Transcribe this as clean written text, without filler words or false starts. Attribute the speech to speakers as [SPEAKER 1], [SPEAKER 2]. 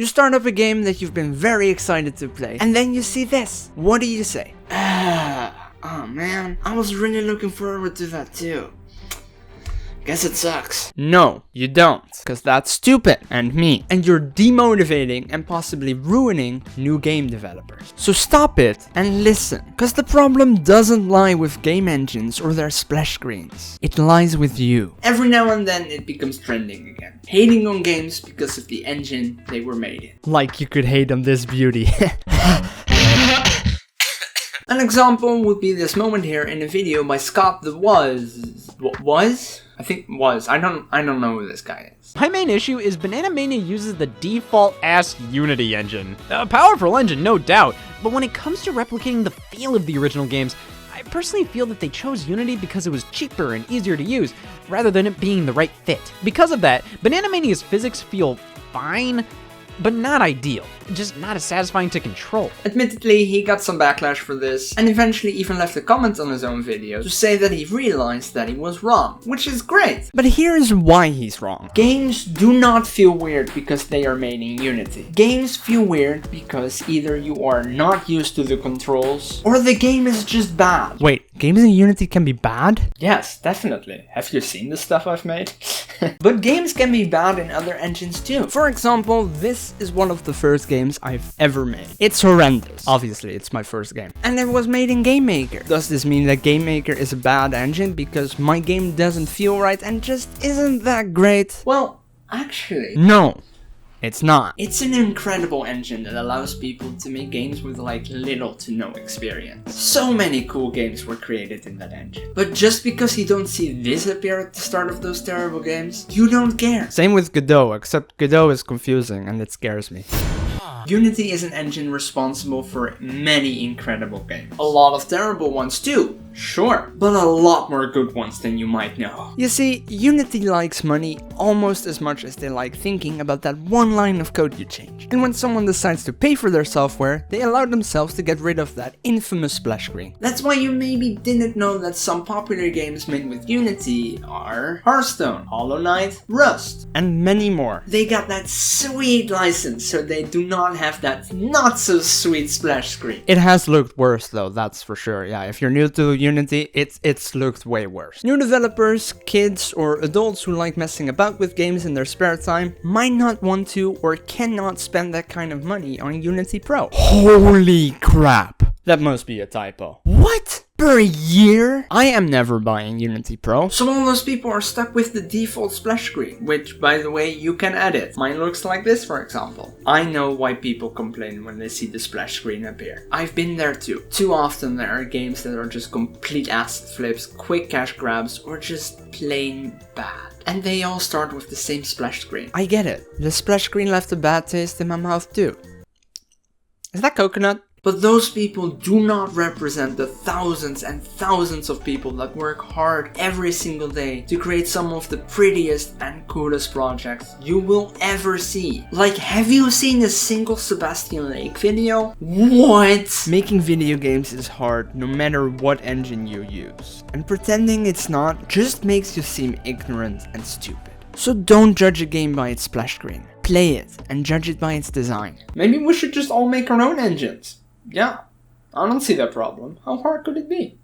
[SPEAKER 1] You start up a game that you've been very excited to play, and then you see this. What do you say? Oh man, I was really looking forward to that too. Guess it sucks. No, you don't. Because that's stupid and mean. And you're demotivating and possibly ruining new game developers. So stop it and listen. Because the problem doesn't lie with game engines or their splash screens. It lies with you. Every now and then it becomes trending again. Hating on games because of the engine they were made in. Like you could hate on this beauty. An example would be this moment here in a video by Scott that was? I think was. I don't know who this guy is.
[SPEAKER 2] My main issue is Bananamania uses the default-ass Unity engine. A powerful engine, no doubt, but when it comes to replicating the feel of the original games, I personally feel that they chose Unity because it was cheaper and easier to use, rather than it being the right fit. Because of that, Bananamania's physics feel fine, but not ideal. Just not as satisfying to control.
[SPEAKER 1] Admittedly, he got some backlash for this, and eventually even left a comment on his own video to say that he realized that he was wrong, which is great. But here's why he's wrong. Games do not feel weird because they are made in Unity. Games feel weird because either you are not used to the controls, or the game is just bad. Wait, games in Unity can be bad? Yes, definitely. Have you seen the stuff I've made? But games can be bad in other engines too. For example, this is one of the first games I've ever made. It's horrendous. Obviously, it's my first game. And it was made in GameMaker. Does this mean that GameMaker is a bad engine because my game doesn't feel right and just isn't that great? Well, actually, no. It's not. It's an incredible engine that allows people to make games with like little to no experience. So many cool games were created in that engine. But just because you don't see this appear at the start of those terrible games, you don't care. Same with Godot, except Godot is confusing and it scares me. Unity is an engine responsible for many incredible games. A lot of terrible ones too, sure, but a lot more good ones than you might know. You see, Unity likes money almost as much as they like thinking about that one line of code you changed. And when someone decides to pay for their software, they allow themselves to get rid of that infamous splash screen. That's why you maybe didn't know that some popular games made with Unity are Hearthstone, Hollow Knight, Rust, and many more. They got that sweet license, so they do not have that not so sweet splash screen. It has looked worse though, that's for sure. Yeah, if you're new to Unity, it's looked way worse. New developers, kids, or adults who like messing about with games in their spare time might not want to or cannot spend that kind of money on Unity Pro. Holy crap! That must be a typo. What? Per year? I am never buying Unity Pro. So all those people are stuck with the default splash screen, which, by the way, you can edit. Mine looks like this, for example. I know why people complain when they see the splash screen appear. I've been there too. Too often there are games that are just complete asset flips, quick cash grabs, or just plain bad. And they all start with the same splash screen. I get it. The splash screen left a bad taste in my mouth too. Is that coconut? But those people do not represent the thousands and thousands of people that work hard every single day to create some of the prettiest and coolest projects you will ever see. Like, have you seen a single Sebastian Lake video? What? Making video games is hard no matter what engine you use. And pretending it's not just makes you seem ignorant and stupid. So don't judge a game by its splash screen. Play it and judge it by its design. Maybe we should just all make our own engines. Yeah, I don't see that problem. How hard could it be?